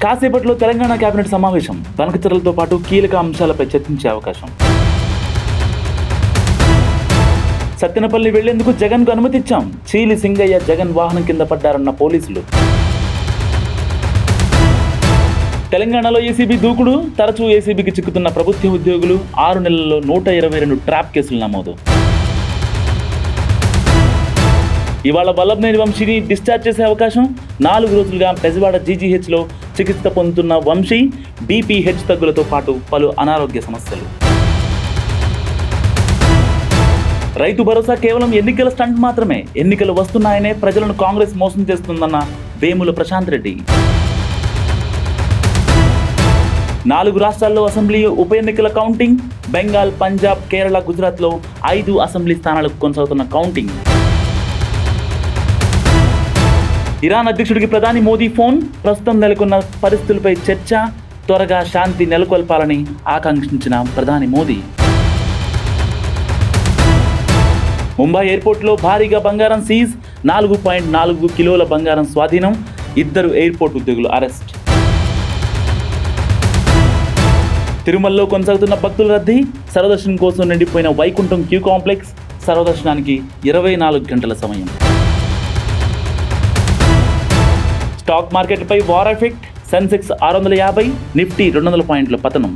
కాసేపట్లో తెలంగాణ కేబినెట్ సమావేశం, తనఖచర్లతో పాటు కీలక అంశాలపై చర్చించే అవకాశం. సత్తెనపల్లి వెళ్లేందుకు జగన్కు అనుమతిచ్చాం, చీలి సింగయ్య జగన్ వాహనం కింద పడ్డారన్న పోలీసులు. తెలంగాణలో ఏసీబీ దూకుడు, తరచూ ఏసీబీకి చిక్కుతున్న ప్రభుత్వ ఉద్యోగులు, 6 నెలల్లో 122 ట్రాప్ కేసులు నమోదు. ఇవాళ వల్లభనేని వంశీని డిశ్చార్జ్ చేసే అవకాశం. 4 రోజులుగా బెజవాడ జీజీహెచ్లో చికిత్స పొందుతున్న వంశీ బీపీ హెచ్ తగ్గులతో పాటు పలు అనారోగ్య సమస్యలు. రైతు భరోసా కేవలం ఎన్నికల స్టంట్ మాత్రమే, ఎన్నికలు వస్తున్నాయనే ప్రజలను కాంగ్రెస్ మోసం చేస్తుందన్న వేముల ప్రశాంత్ రెడ్డి. 4 రాష్ట్రాల్లో అసెంబ్లీ ఉప ఎన్నికల కౌంటింగ్. బెంగాల్, పంజాబ్, కేరళ, గుజరాత్లో 5 అసెంబ్లీ స్థానాలకు కొనసాగుతున్న కౌంటింగ్. ఇరాన్ అధ్యక్షుడికి ప్రధాని మోదీ ఫోన్, ప్రస్తుతం నెలకొన్న పరిస్థితులపై చర్చ, త్వరగా శాంతి నెలకొల్పాలని ఆకాంక్షించిన ప్రధాని మోదీ. ముంబై ఎయిర్పోర్ట్లో భారీగా బంగారం సీజ్, 4.4 కిలోల బంగారం స్వాధీనం, 2 ఎయిర్పోర్ట్ ఉద్యోగులు అరెస్ట్. తిరుమలలో కొనసాగుతున్న భక్తుల రద్దీ, సర్వదర్శనం కోసం నిండిపోయిన వైకుంఠం క్యూ కాంప్లెక్స్, సర్వదర్శనానికి 24 గంటల సమయం. స్టాక్ మార్కెట్పై వార్ ఎఫెక్ట్, సెన్సెక్స్ 650, నిఫ్టీ 200 పాయింట్ల పతనం.